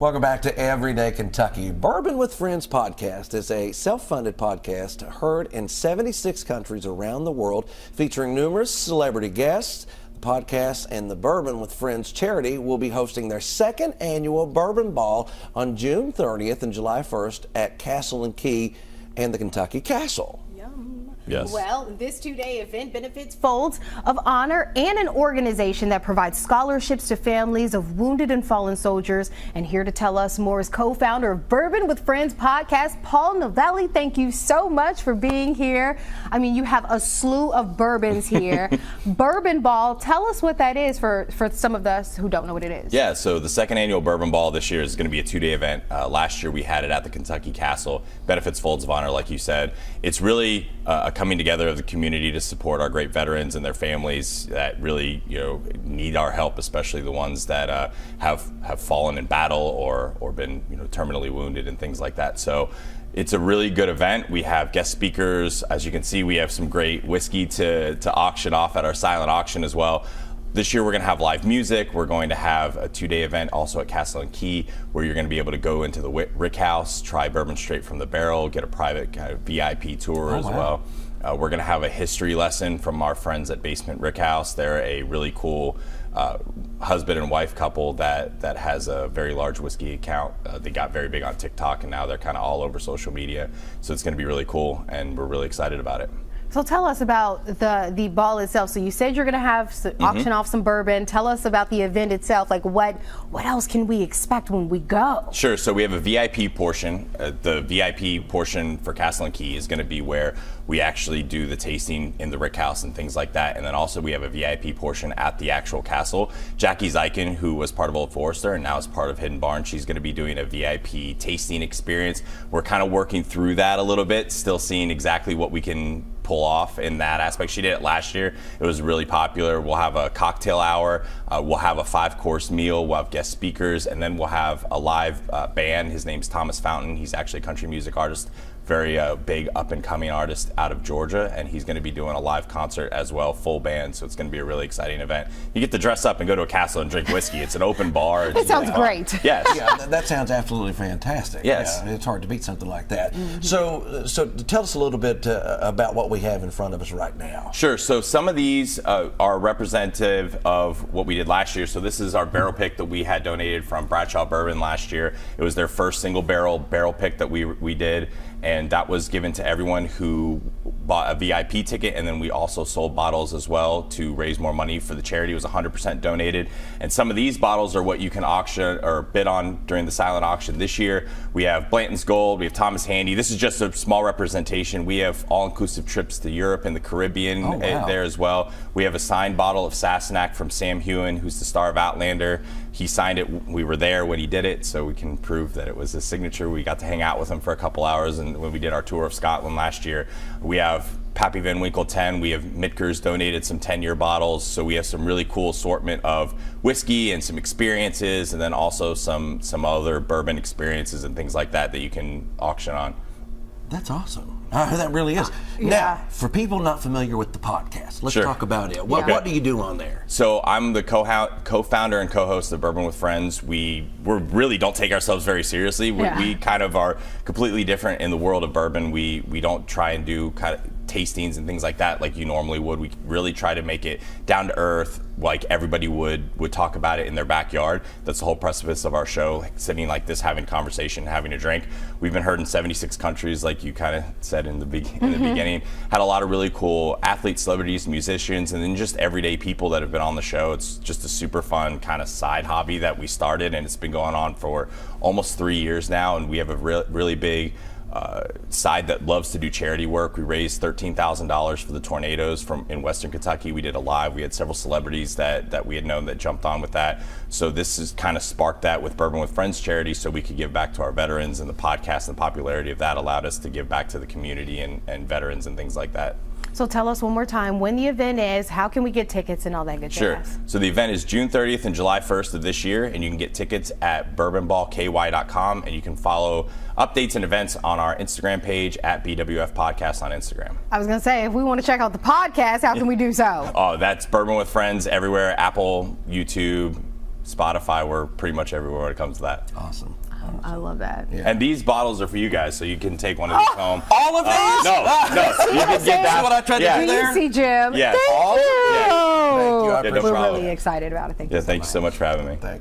Welcome back to Everyday Kentucky. Bourbon with Friends podcast is a self-funded podcast heard in 76 countries around the world, featuring numerous celebrity guests. The podcast and the Bourbon with Friends charity will be hosting their second annual Bourbon Ball on June 30th and July 1st at Castle and Key and the Kentucky Castle. Yes. Well, this two-day event benefits Folds of Honor and an organization that provides scholarships to families of wounded and fallen soldiers. And here to tell us more is co-founder of Bourbon with Friends podcast, Paul Novielli. Thank you so much for being here. I mean, you have a slew of bourbons here. Bourbon Ball, tell us what that is for some of us who don't know what it is. Yeah, so the second annual Bourbon Ball this year is going to be a two-day event. Last year we had it at the Kentucky Castle. Benefits Folds of Honor, like you said. It's really a coming together of the community to support our great veterans and their families that really, need our help, especially the ones that have fallen in battle or been, terminally wounded and things like that. So it's a really good event. We have guest speakers. As you can see, we have some great whiskey to auction off at our silent auction as well. This year we're going to have live music. We're going to have a two-day event also at Castle and Key where you're going to be able to go into the Rick House, try bourbon straight from the barrel, get a private kind of VIP tour as well. We're going to have a history lesson from our friends at Basement Rick House. They're a really cool husband and wife couple that has a very large whiskey account. They got very big on TikTok and now they're kind of all over social media. So it's going to be really cool and we're really excited about it. So tell us about the ball itself. So you said you're going to have auction off some bourbon. Tell us about the event itself. Like what else can we expect when we go? Sure. So we have a VIP portion. The VIP portion for Castle and Key is going to be where we actually do the tasting in the Rick House and things like that. And then also we have a VIP portion at the actual castle. Jackie Zykin, who was part of Old Forester and now is part of Hidden Barn, she's going to be doing a VIP tasting experience. We're kind of working through that a little bit, still seeing exactly what we can pull off in that aspect. She did it last year. It was really popular. We'll have a cocktail hour. We'll have a 5-course meal. We'll have guest speakers, and then we'll have a live band. His name's Thomas Fountain. He's actually a country music artist, very big up-and-coming artist out of Georgia, and he's going to be doing a live concert as well, full band, so it's going to be a really exciting event. You get to dress up and go to a castle and drink whiskey. It's an open bar. That sounds great. Yes. Yeah, that sounds absolutely fantastic. Yes. Yeah, it's hard to beat something like that. So tell us a little bit about what we have in front of us right now. Sure. So some of these are representative of what we did last year. So this is our barrel pick that we had donated from Bradshaw Bourbon last year. It was their first single barrel pick that we did. And that was given to everyone who bought a VIP ticket, and then we also sold bottles as well to raise more money for the charity. It was 100% donated. And some of these bottles are what you can auction or bid on during the silent auction this year. We have Blanton's Gold, we have Thomas Handy. This is just a small representation. We have all-inclusive trips to Europe and the Caribbean there as well. We have a signed bottle of Sassenach from Sam Hewen, who's the star of Outlander. He signed it. We were there when he did it, so we can prove that it was his signature. We got to hang out with him for a couple hours, and when we did our tour of Scotland last year, we have Pappy Van Winkle 10. We have Mitker's donated some 10-year bottles, so we have some really cool assortment of whiskey and some experiences, and then also some other bourbon experiences and things like that you can auction on. That's awesome. That really is. Now, for people not familiar with the podcast, let's talk about it. What do you do on there? So I'm the co-founder and co-host of Bourbon with Friends. We really don't take ourselves very seriously. We kind of are completely different in the world of bourbon. We don't try and do kind of tastings and things like that like you normally would. We really try to make it down to earth, like everybody would talk about it in their backyard. That's the whole precipice of our show, like sitting like this, having conversation, having a drink. We've been heard in 76 countries, like you kind of said in the beginning. Had a lot of really cool athletes, celebrities, musicians, and then just everyday people that have been on the show. It's just a super fun kind of side hobby that we started, and it's been going on for almost 3 years now, and we have a really big side that loves to do charity work. We raised $13,000 for the tornadoes in Western Kentucky. We did a live. We had several celebrities that we had known that jumped on with that. So this has kind of sparked that with Bourbon with Friends charity, so we could give back to our veterans, and the podcast and the popularity of that allowed us to give back to the community and veterans and things like that. So tell us one more time when the event is, how can we get tickets and all that good Sure. stuff? So the event is June 30th and July 1st of this year, and you can get tickets at bourbonballky.com, and you can follow updates and events on our Instagram page at BWF Podcast on Instagram. I was going to say, if we want to check out the podcast, how can we do so? Oh, that's Bourbon with Friends everywhere, Apple, YouTube, Spotify. We're pretty much everywhere when it comes to that. Awesome. I love that. Yeah. And these bottles are for you guys, so you can take one of these home. All of these? No, you can get that. See what I tried to do there? Easy, Jim. Yes. Thank All of you. it? Thank you. I Yeah, no appreciate We're problem. really excited about it. Thank you Yeah, so thank you much. so much for having me. Thank